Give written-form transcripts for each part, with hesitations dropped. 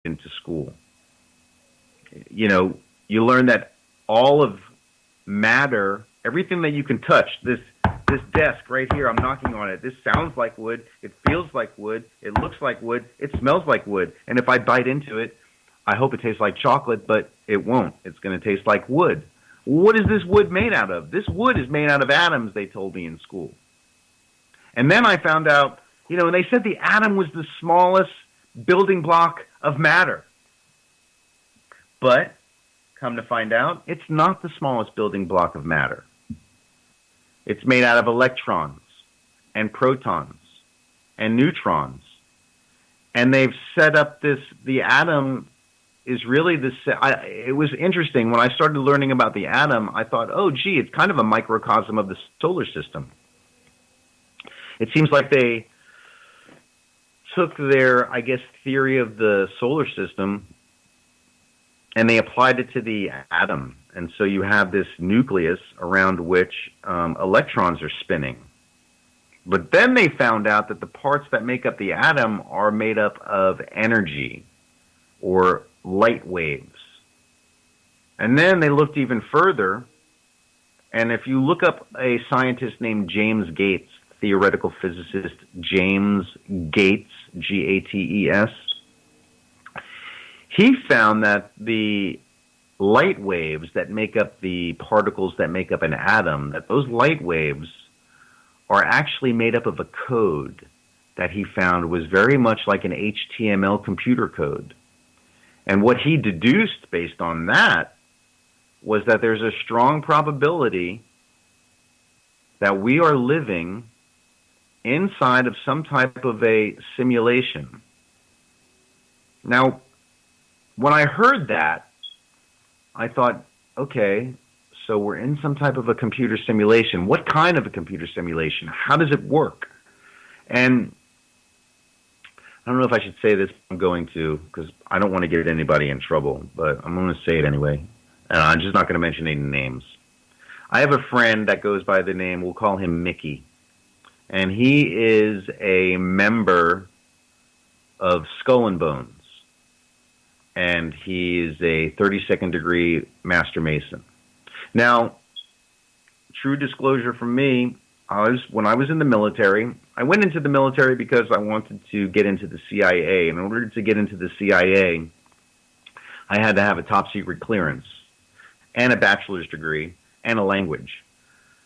into school. You know, you learn that all of matter, everything that you can touch, this desk right here, I'm knocking on it. This sounds like wood. It feels like wood. It looks like wood. It smells like wood. And if I bite into it, I hope it tastes like chocolate, but it won't. It's going to taste like wood. What is this wood made out of? This wood is made out of atoms, they told me in school. And then I found out, you know, and they said the atom was the smallest building block of matter. But, come to find out, it's not the smallest building block of matter. It's made out of electrons and protons and neutrons. And they've set up the atom is really it was interesting. When I started learning about the atom, I thought, oh, gee, it's kind of a microcosm of the solar system. It seems like they took their, I guess, theory of the solar system and they applied it to the atom. And so you have this nucleus around which electrons are spinning. But then they found out that the parts that make up the atom are made up of energy or light waves. And then they looked even further, and if you look up a scientist named James Gates, theoretical physicist James Gates, Gates, he found that the light waves that make up the particles that make up an atom, that those light waves are actually made up of a code that he found was very much like an HTML computer code. And what he deduced based on that was that there's a strong probability that we are living inside of some type of a simulation. Now, when I heard that, I thought, okay, so we're in some type of a computer simulation. What kind of a computer simulation? How does it work? And I don't know if I should say this. I'm going to, because I don't want to get anybody in trouble, but I'm going to say it anyway. And I'm just not going to mention any names. I have a friend that goes by the name, we'll call him Mickey. And he is a member of Skull and Bones. And he is a 32nd degree Master Mason. Now, true disclosure from me, when I was in the military, I went into the military because I wanted to get into the CIA. And in order to get into the CIA, I had to have a top secret clearance and a bachelor's degree and a language.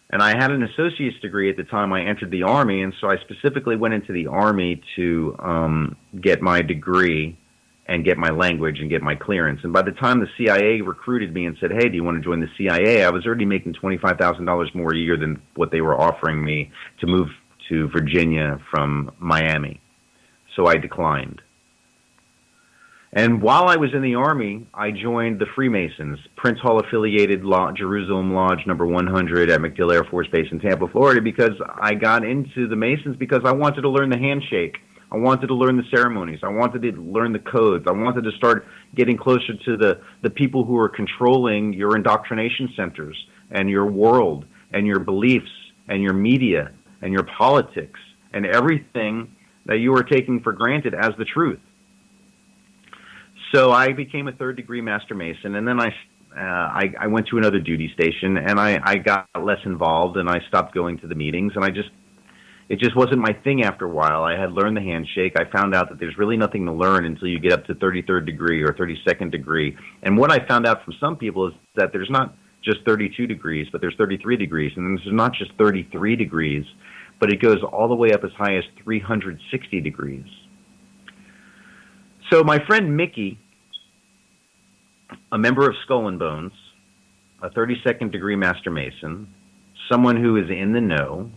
And I had an associate's degree at the time I entered the Army, and so I specifically went into the Army to get my degree and get my language and get my clearance. And by the time the CIA recruited me and said, hey, do you want to join the CIA? I was already making $25,000 more a year than what they were offering me to move to Virginia from Miami. So I declined. And while I was in the Army, I joined the Freemasons, Prince Hall affiliated Jerusalem Lodge number 100 at MacDill Air Force Base in Tampa, Florida, because I got into the Masons because I wanted to learn the handshake. I wanted to learn the ceremonies. I wanted to learn the codes. I wanted to start getting closer to the people who are controlling your indoctrination centers and your world and your beliefs and your media and your politics and everything that you are taking for granted as the truth. So I became a third-degree Master Mason, and then I went to another duty station, and I got less involved, and I stopped going to the meetings, and it just wasn't my thing after a while. I had learned the handshake. I found out that there's really nothing to learn until you get up to 33rd degree or 32nd degree. And what I found out from some people is that there's not just 32 degrees, but there's 33 degrees, and there's not just 33 degrees, but it goes all the way up as high as 360 degrees. So my friend Mickey, a member of Skull and Bones, a 32nd degree Master Mason, someone who is in the know,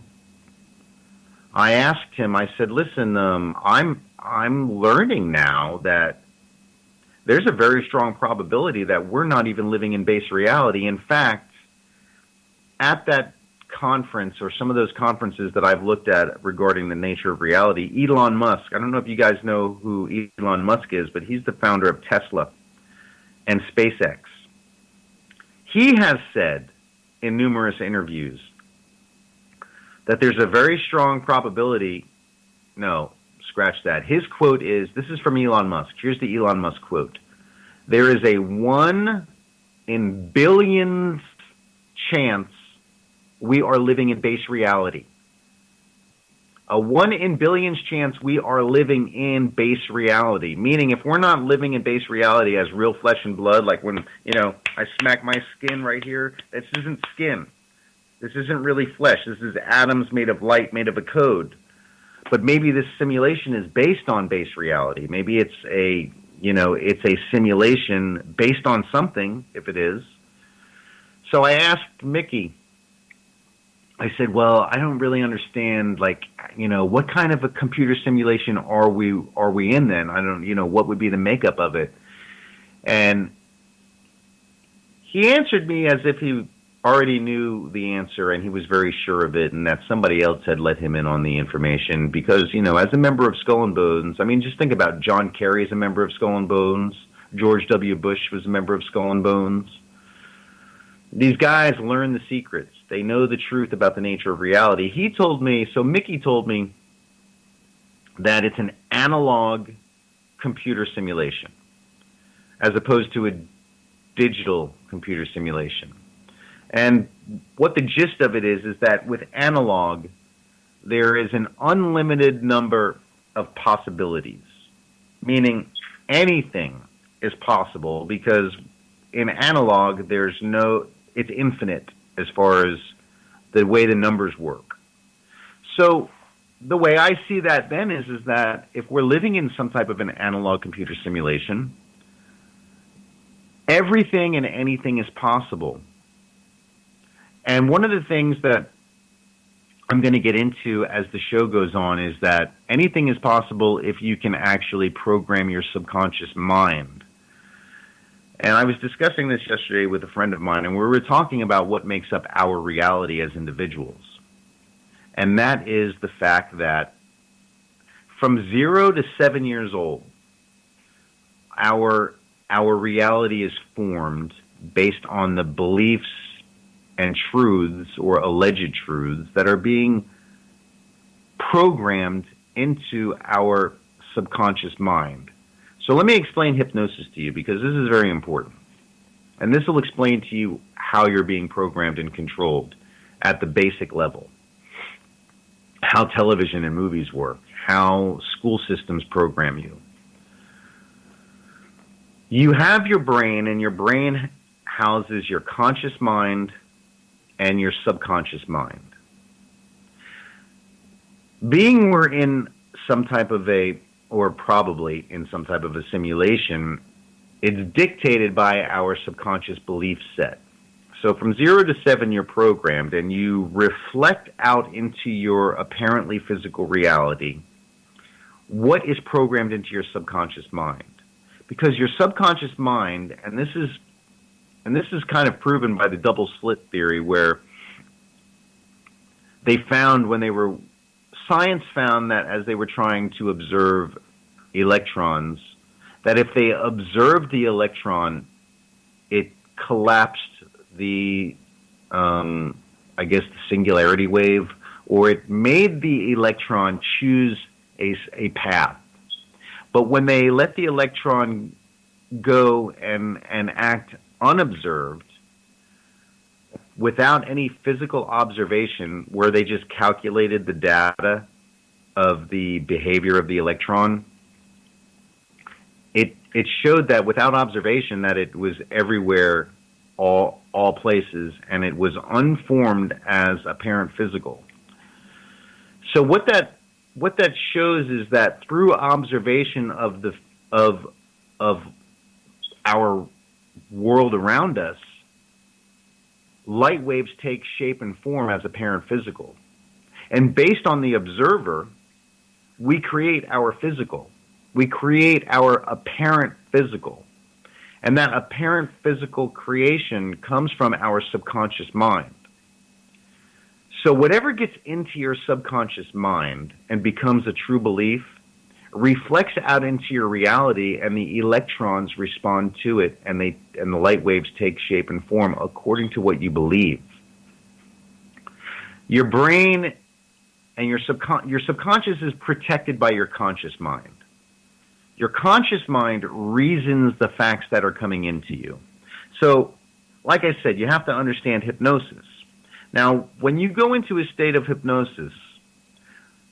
I asked him, I said, listen, I'm learning now that there's a very strong probability that we're not even living in base reality. In fact, at that conference or some of those conferences that I've looked at regarding the nature of reality, Elon Musk, I don't know if you guys know who Elon Musk is, but he's the founder of Tesla and SpaceX. He has said in numerous interviews that there's a very strong probability, no, scratch that. His quote is, this is from Elon Musk. Here's the Elon Musk quote. There is a 1 in billions chance we are living in base reality. A 1 in billions chance we are living in base reality. Meaning, if we're not living in base reality as real flesh and blood, like when, I smack my skin right here, this isn't skin. This isn't really flesh. This is atoms made of light, made of a code. But maybe this simulation is based on base reality. Maybe it's a simulation based on something, if it is. So I asked Mickey, I said, well, I don't really understand, what kind of a computer simulation are we in then? I don't, what would be the makeup of it? And he answered me as if he already knew the answer and he was very sure of it, and that somebody else had let him in on the information because, as a member of Skull and Bones, I mean, just think about John Kerry as a member of Skull and Bones. George W. Bush was a member of Skull and Bones. These guys learn the secrets. They know the truth about the nature of reality. Mickey told me that it's an analog computer simulation as opposed to a digital computer simulation. And what the gist of it is that with analog, there is an unlimited number of possibilities, meaning anything is possible because in analog, it's infinite as far as the way the numbers work. So the way I see that then is that if we're living in some type of an analog computer simulation, everything and anything is possible. And one of the things that I'm going to get into as the show goes on is that anything is possible if you can actually program your subconscious mind. And I was discussing this yesterday with a friend of mine, and we were talking about what makes up our reality as individuals. And that is the fact that from 0 to 7 years old, our reality is formed based on the beliefs and truths or alleged truths that are being programmed into our subconscious mind. So let me explain hypnosis to you because this is very important. And this will explain to you how you're being programmed and controlled at the basic level. How television and movies work. How school systems program you. You have your brain, and your brain houses your conscious mind and your subconscious mind. Being we're in some type of or probably in some type of a simulation, it's dictated by our subconscious belief set. So from 0 to 7, you're programmed, and you reflect out into your apparently physical reality what is programmed into your subconscious mind. Because your subconscious mind, and this is kind of proven by the double slit theory, where they found science found that as they were trying to observe electrons, that if they observed the electron, it collapsed the singularity wave, or it made the electron choose a path. But when they let the electron go and act unobserved, without any physical observation, where they just calculated the data of the behavior of the electron, it showed that without observation that it was everywhere, all places, and it was unformed as apparent physical. So what that shows is that through observation of our world around us, light waves take shape and form as apparent physical. And based on the observer, we create our physical. We create our apparent physical. And that apparent physical creation comes from our subconscious mind. So whatever gets into your subconscious mind and becomes a true belief reflects out into your reality, and the electrons respond to it, and the light waves take shape and form according to what you believe. Your brain and your subconscious is protected by your conscious mind. Your conscious mind reasons the facts that are coming into you. So, like I said, you have to understand hypnosis. Now, when you go into a state of hypnosis,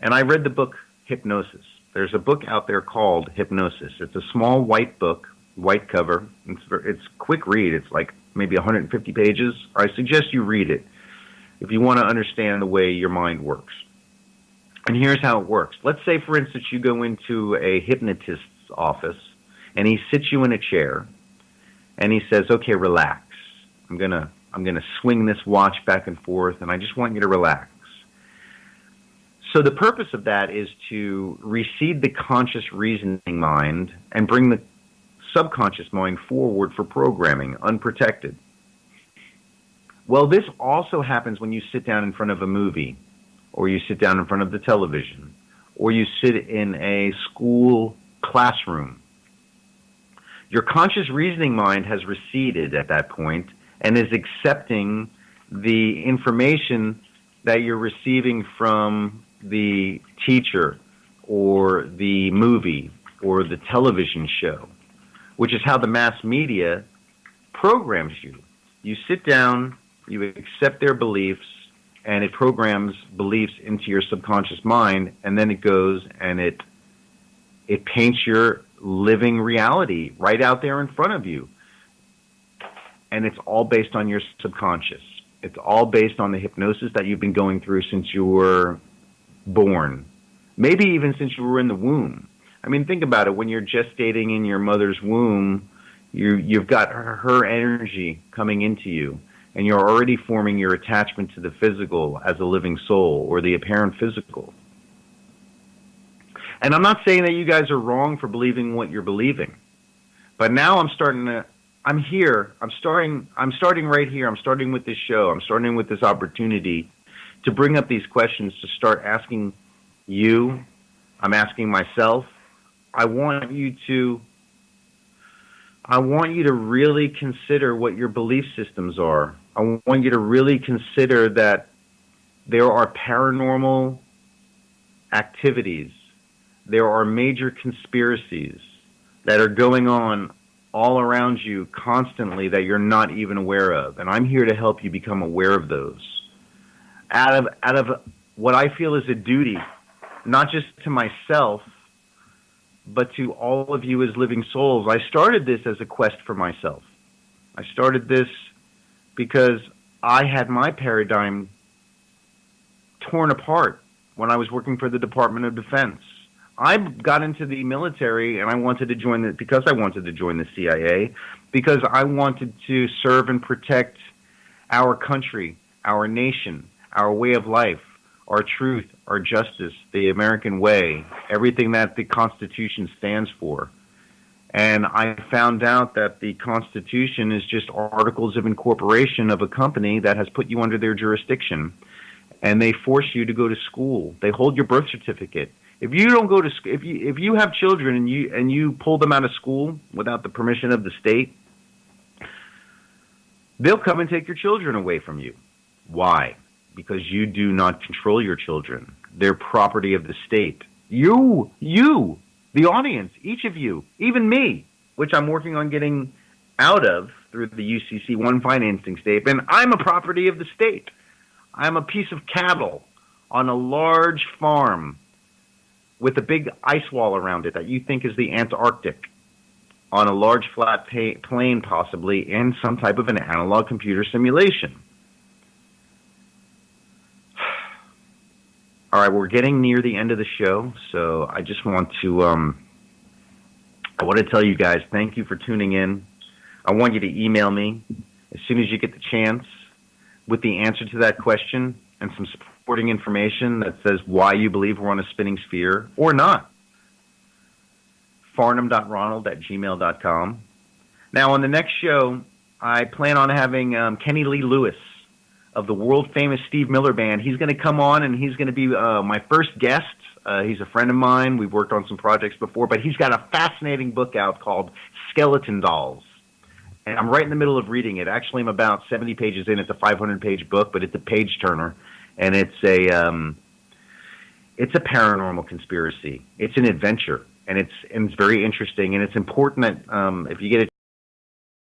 and I read the book Hypnosis. There's a book out there called Hypnosis. It's a small white book, white cover. It's quick read. It's like maybe 150 pages. I suggest you read it if you want to understand the way your mind works. And here's how it works. Let's say, for instance, you go into a hypnotist's office, and he sits you in a chair, and he says, "Okay, relax. I'm gonna swing this watch back and forth, and I just want you to relax." So the purpose of that is to reseed the conscious reasoning mind and bring the subconscious mind forward for programming, unprotected. Well, this also happens when you sit down in front of a movie, or you sit down in front of the television, or you sit in a school classroom. Your conscious reasoning mind has receded at that point and is accepting the information that you're receiving from the teacher or the movie or the television show, which is how the mass media programs you. You sit down, you accept their beliefs, and it programs beliefs into your subconscious mind, and then it goes and it paints your living reality right out there in front of you. And it's all based on your subconscious. It's all based on the hypnosis that you've been going through since you were born, maybe even since you were in the womb. I mean, think about it. When you're gestating in your mother's womb, you've got her energy coming into you, and you're already forming your attachment to the physical as a living soul, or the apparent physical. And I'm not saying that you guys are wrong for believing what you're believing, but now I'm starting right here. I'm starting with this show. I'm starting with this opportunity to bring up these questions, to start asking you. I'm asking myself. I want you to really consider what your belief systems are. I want you to really consider that there are paranormal activities. There are major conspiracies that are going on all around you constantly that you're not even aware of. And I'm here to help you become aware of those. Out of what I feel is a duty, not just to myself, but to all of you as living souls. I started this as a quest for myself. I started this because I had my paradigm torn apart when I was working for the Department of Defense. I got into the military, and I wanted to join because I wanted to join the CIA, because I wanted to serve and protect our country, our nation, our way of life, our truth, our justice, the American way, everything that the Constitution stands for. And I found out that the Constitution is just articles of incorporation of a company that has put you under their jurisdiction, and they force you to go to school. They hold your birth certificate. If you don't go to if you have children and you pull them out of school without the permission of the state, they'll come and take your children away from you. Why? Because you do not control your children. They're property of the state. You, the audience, each of you, even me, which I'm working on getting out of through the UCC1 financing statement, I'm a property of the state. I'm a piece of cattle on a large farm with a big ice wall around it that you think is the Antarctic, on a large flat plain possibly, in some type of an analog computer simulation. All right, we're getting near the end of the show, so I just want to tell you guys, thank you for tuning in. I want you to email me as soon as you get the chance with the answer to that question and some supporting information that says why you believe we're on a spinning sphere or not. farnham.ronald@gmail.com. Now, on the next show, I plan on having Kenny Lee Lewis of the world-famous Steve Miller Band. He's going to come on, and he's going to be my first guest. He's a friend of mine. We've worked on some projects before, but he's got a fascinating book out called Skeleton Dolls. And I'm right in the middle of reading it. Actually, I'm about 70 pages in. It's a 500-page book, but it's a page-turner. And it's it's a paranormal conspiracy. It's an adventure, and it's very interesting, and it's important that if you get a